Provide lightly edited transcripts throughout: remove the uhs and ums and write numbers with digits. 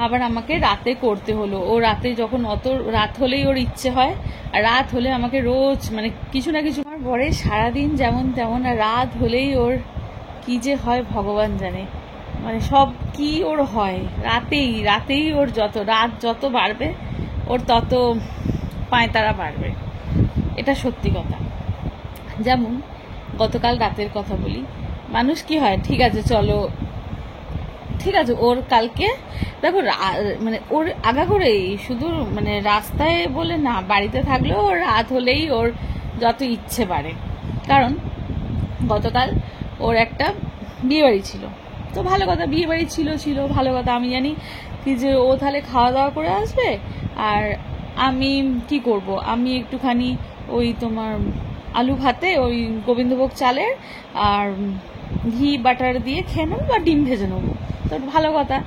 আবার আমাকে রাতে করতে হলো। ও রাতে যখন অত রাত হলেই ওর ইচ্ছে হয়, আর রাত হলে আমাকে রোজ মানে কিছু না কিছু আমার বরে সারাদিন যেমন তেমন, আর রাত হলেই ওর কি যে হয় ভগবান জানে। মানে সব কি ওর হয় রাতেই ওর রাত যত বাড়বে ওর তত পায়তারা বাড়বে, এটা সত্যি কথা। যেমন গতকাল রাতের কথা বলি, মানুষ কি হয়, ঠিক আছে চলো ঠিক আছে, ওর কালকে দেখো মানে ওর আগা করেই শুধু মানে রাস্তায় বলে না, বাড়িতে থাকলেও ওর রাত হলেই ওর যত ইচ্ছে বাড়ে। কারণ গতকাল ওর একটা বিয়ে বাড়ি ছিল, তো ভালো কথা, বিয়ে বাড়ি ছিল ভালো কথা। আমি জানি কি যে ও তাহলে খাওয়া দাওয়া করে আসবে, আর আমি কি করব, আমি একটুখানি ওই তোমার আলু ভাতে ওই গোবিন্দভোগ চালের আর ঘি বাটার দিয়ে খেয়ে নেবো বা ডিম ভেজে নেবো, তো ভালো কথা।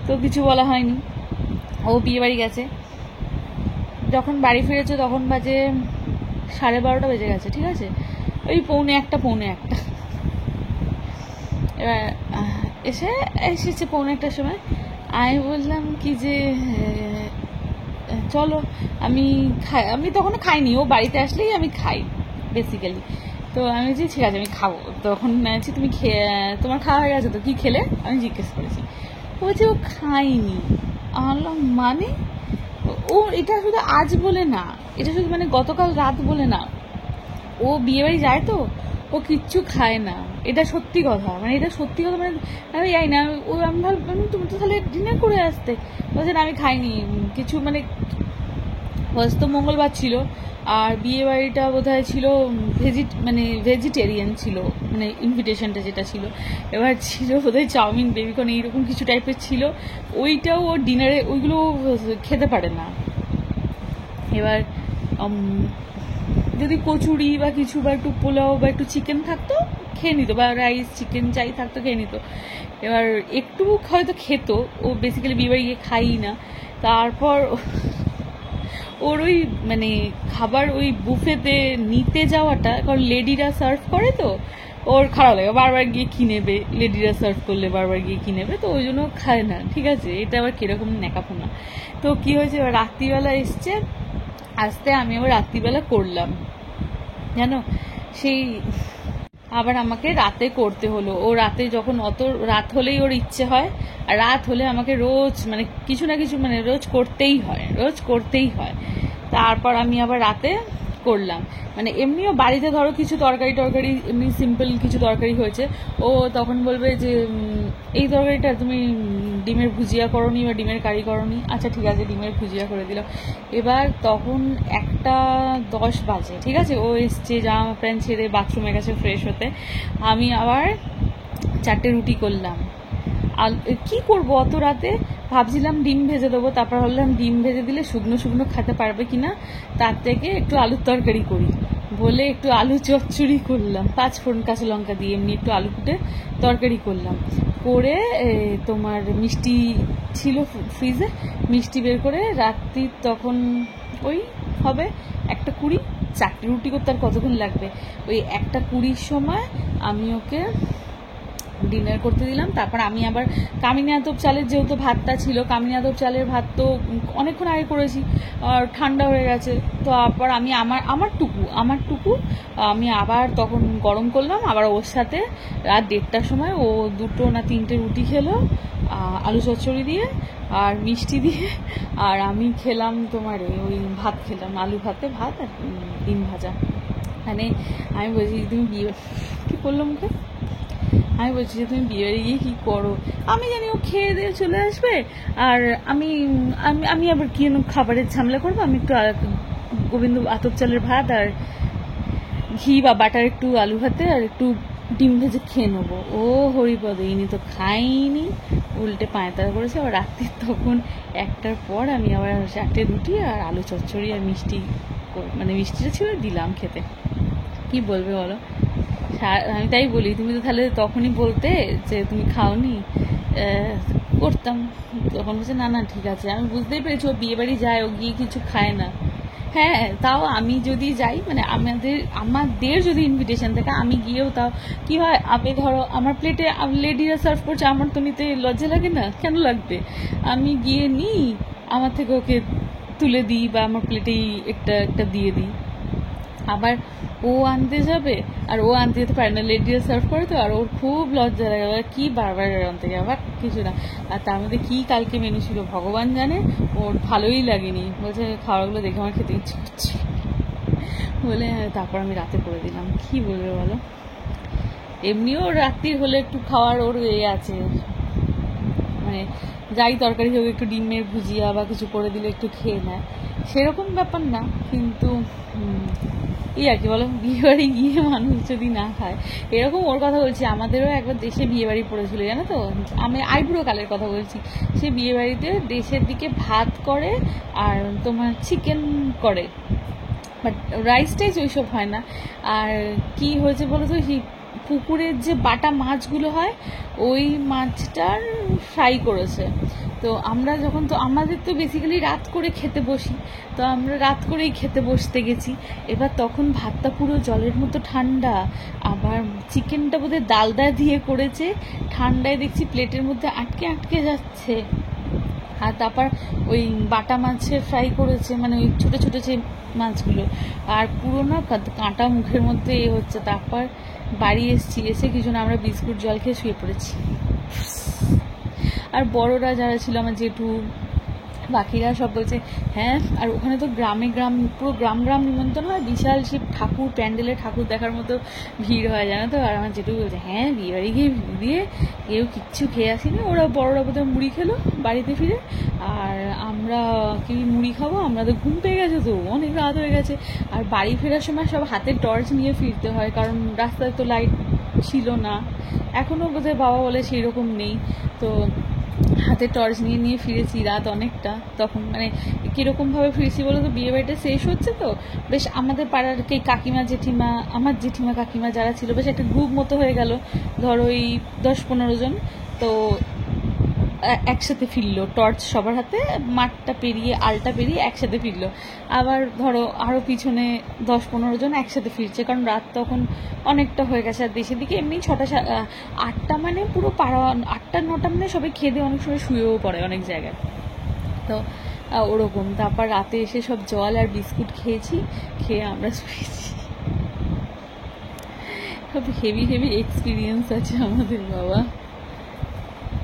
তো কিছু বলা হয়নি, ও বিয়ে বাড়ি গেছে। যখন বাড়ি ফিরেছে তখন বাজে 12:30 বেজে গেছে, ঠিক আছে, ওই পৌনে একটা। এবার এসেছে পৌনে একটার সময়। আমি বললাম কি যে চলো আমি তখনও খাইনি, ও বাড়িতে আসলেই আমি খাই বেসিক্যালি। তো আমি বলছি ঠিক আছে আমি খাবো। তখন বলছি তুমি তোমার খাওয়া হয়ে গেছে তো, কি খেলে আমি জিজ্ঞেস করেছি। ও বলছে ও খাইনি। আনলাম মানে ও এটা শুধু আজ বলে না, এটা শুধু মানে গতকাল রাত বলে না, ও বিয়ে বাড়ি যায় তো ও কিচ্ছু খায় না, এটা সত্যি কথা। মানে এটা সত্যি কথা, মানে আমি যাই না, আমি ভাবলাম তুমি তো তাহলে ডিনার করে আসতে। বলছে না আমি খাইনি কিছু, মানে তো মঙ্গলবার ছিল, আর বিয়ে বাড়িটা বোধহয় ছিল ভেজিটেরিয়ান ছিল, মানে ইনভিটেশনটা যেটা ছিল। এবার ছিল বোধহয় চাউমিন, বেবিকর্ন এইরকম কিছু টাইপের ছিল, ওইটাও ও ডিনারে ওইগুলো খেতে পারে না। এবার যদি কচুরি বা কিছু বা একটু পোলাও বা একটু চিকেন থাকতো খেয়ে নিত, বা রাইস চিকেন চাই থাকতো খেয়ে নিত। এবার একটু হয়তো খেত, ও বেসিক্যালি বিয়ে বাড়ি গিয়ে খাই না। তারপর ওর ওই মানে খাবার ওই বুফেতে নিতে যাওয়াটা, কারণ লেডিরা সার্ভ করে তো ওর খারাপ লাগে, বারবার গিয়ে কি নেবে, লেডিরা সার্ভ করলে বারবার গিয়ে কি নেবে, তো ওই জন্য খায় না, ঠিক আছে। এটা আবার কিরকম ন্যাকাপোনা। তো কি হয়েছে, এবার রাত্রিবেলা এসছে, আসতে আমি আবার রাত্রিবেলা করলাম জানো, সেই আবার আমাকে রাতে করতে হলো। ও রাতে যখন অত রাত হলেই ওর ইচ্ছে হয়, আর রাত হলে আমাকে রোজ মানে কিছু না কিছু মানে রোজ করতেই হয়। তারপর আমি আবার রাতে করলাম, মানে এমনিও বাড়িতে ধরো কিছু তরকারি এমনি সিম্পল কিছু তরকারি হয়েছে, ও তখন বলবে যে এই তরকারিটা তুমি ডিমের ভুজিয়া করনি বা ডিমের কারি করনি, আচ্ছা ঠিক আছে ডিমের ভুজিয়া করে দিলাম। এবার তখন 1:10 বাজে, ঠিক আছে, ও এসছে জামা প্যান্ট ছেড়ে বাথরুমে গেছে ফ্রেশ হতে। আমি আবার 4টে রুটি করলাম। কি করব অত রাতে, ভাবছিলাম ডিম ভেজে দেবো, তারপর ভাবলাম ডিম ভেজে দিলে শুকনো খেতে পারবে কিনা, তার থেকে একটু আলুর তরকারি করি বলে একটু আলু চচ্চড়ি করলাম, 5 ফোড়ন কাঁচা লঙ্কা দিয়ে এমনি একটু আলু কুটে তরকারি করলাম। করে তোমার মিষ্টি ছিল ফ্রিজে, মিষ্টি বের করে রাত্রি তখন ওই হবে 1:20। 4টে রুটি করতে আর কতক্ষণ লাগবে, ওই 1:20 সময় আমি ওকে ডিনার করতে দিলাম। তারপর আমি আবার কামিনী আতপ চালের যেহেতু ভাতটা ছিল, কামিনী আতপ চালের ভাত তো অনেকক্ষণ আগে করেছি আর ঠান্ডা হয়ে গেছে, তো তারপর আমি আমারটুকু আমি আবার তখন গরম করলাম। আবার ওর সাথে রাত 1:30টার সময় ও 2 না 3টে রুটি খেলো আলু চচ্চড়ি দিয়ে আর মিষ্টি দিয়ে, আর আমি খেলাম তোমার ওই ভাত খেলাম, আলু ভাতে ভাত আর ডিম ভাজা। মানে আমি বলছি তুমি বিয়ে কী করলো মুখে, আমি বলছি যে তুমি বিয়ে বাড়ি গিয়ে কী করো, আমি জানি ও খেয়ে দিয়ে চলে আসবে, আর আমি আবার কি খাবারের ঝামেলা করবো। আমি একটু গোবিন্দ আতপ চালের ভাত আর ঘি বা বাটার একটু আলু ভাতে আর একটু ডিম ভেজে খেয়ে নেবো। ও হরিপদ ইনি তো খাইনি, উল্টে পায়তারা করেছে। আবার রাত্রি তখন 1টার পর আমি আবার 4টে রুটি আর আলু চচ্চড়ি আর মিষ্টি, মানে মিষ্টিটা ছিল দিলাম খেতে। কি বলবে বলো, আমি তাই বলি তুমি তো তাহলে তখনই বলতে যে তুমি খাওনি, করতাম। তখন বলছে না ঠিক আছে, আমি বুঝতেই পেরেছি ও বিয়ে বাড়ি যায়, ও গিয়ে কিছু খায় না, হ্যাঁ, তাও আমি যদি যাই, মানে আমাদের যদি ইনভিটেশন থাকে, আমি গিয়েও তাও কি হয়, আমি ধরো আমার প্লেটে লেডিরা সার্ভ করছে, আমার তো নিতে লজ্জা লাগে না, কেন লাগবে? আমি গিয়ে নিই, আমার থেকে ওকে তুলে দিই বা আমার প্লেটেই একটা একটা দিয়ে দিই। আবার ও আনতে যাবে, আর ও আনতে যেতে পারে না, লেডিরা সার্ভ করে তো, আর ওর খুব লজ্জা লাগে, আবার কি বারবার আনতে যাবে, আবার কিছু না। আর তার মধ্যে কি কালকে মেনু ছিল ভগবান জানে, ওর ভালোই লাগেনি, বলছে খাবারগুলো দেখে আমার খেতে ইচ্ছে করছে বলে, তারপর আমি রাতে করে দিলাম। কি বলবে বলো, এমনিও রাত্রির হলে একটু খাওয়ার ওর আছে, মানে যাই তরকারি হোক একটু ডিমের ভুজিয়া বা কিছু করে দিলে একটু খেয়ে নেয়, সেরকম ব্যাপার না। কিন্তু এই আর কি বলো, বিয়েবাড়ি গিয়ে মানুষ যদি না খায়, এরকম ওর কথা বলছি। আমাদেরও একবার দেশে বিয়েবাড়ি পড়েছিল, জানো তো, আমি আইবুড়ো কালের কথা বলছি। সে বিয়েবাড়িতে দেশের দিকে ভাত করে আর তোমার চিকেন করে, বাট রাইস টাইস ওইসব হয় না। আর কি হয়েছে বলো তো, পুকুরের যে বাটা মাছগুলো হয়, ওই মাছটার ফ্রাই করেছে। তো আমরা যখন, তো আমাদের তো বেসিক্যালি রাত করে খেতে বসি, তো আমরা রাত করেই খেতে বসতে গেছি। এবার তখন ভাতটা পুরো জলের মতো ঠান্ডা, আবার চিকেনটা বোধহয় ডালদা দিয়ে করেছে, ঠান্ডায় দেখছি প্লেটের মধ্যে আটকে আটকে যাচ্ছে। আর তারপর ওই বাটা মাছের ফ্রাই করেছে, মানে ওই ছোটো ছোটো যে মাছগুলো, আর পুরো না কাঁটা মুখের মধ্যে এ হচ্ছে। তারপর বাড়ি এসে কিছু না, আমরা বিস্কুট জল খেয়ে শুয়ে পড়েছি। আর বড়রা যারা ছিল, আমার জেঠু বাকিরা সব বলছে হ্যাঁ। আর ওখানে তো গ্রামে পুরো গ্রাম নিমন্ত্রণ হয়, বিশাল সে ঠাকুর, প্যান্ডেলে ঠাকুর দেখার মতো ভিড় হয়, জানো তো। আর আমার জেঠু বলছে হ্যাঁ, বিয়েবাড়ি গিয়ে ভিড় দিয়ে কেউ কিচ্ছু খেয়ে আসিনি, ওরা বড়রা বোধহয় মুড়ি খেলো বাড়িতে ফিরে, আর আমরা কি মুড়ি খাবো, আমরা তো ঘুম পেয়ে গেছে, তো অনেক রাত হয়ে গেছে। আর বাড়ি ফেরার সময় সব হাতে টর্চ নিয়ে ফিরতে হয়, কারণ রাস্তায় তো লাইট ছিল না, এখনও বোধহয় বাবা বলে সেই রকম নেই। তো হাতে টর্চ নিয়ে ফিরেছি রাত অনেকটা। তখন মানে কীরকমভাবে ফিরেছি বলো তো, বিয়েবাড়িটা শেষ হচ্ছে তো, বেশ আমাদের পাড়ার কে কাকিমা জেঠিমা, আমার জেঠিমা কাকিমা যারা ছিল, বেশ একটা গ্রুপ মতো হয়ে গেল, ধরো এই 10-15 জন। তো একসাথে ফিরলো, টর্চ সবার হাতে, মাঠটা পেরিয়ে আলটা পেরিয়ে একসাথে ফিরলো। আবার ধরো আরও পিছনে 10-15 জন একসাথে ফিরছে, কারণ রাত তখন অনেকটা হয়ে গেছে। আর দেশের দিকে এমনি 8টা মানে পুরো পাড়া, 8টা-9টা মানে সবাই খেয়ে দিয়ে অনেক সময় শুয়েও পড়ে অনেক জায়গায়, তো ওরকম। তারপর রাতে এসে সব জল আর বিস্কুট খেয়েছি, খেয়ে আমরা শুয়েছি। সব হেভি হেভি এক্সপিরিয়েন্স আছে আমাদের বাবা।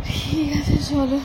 ঠিক আছে, চলো।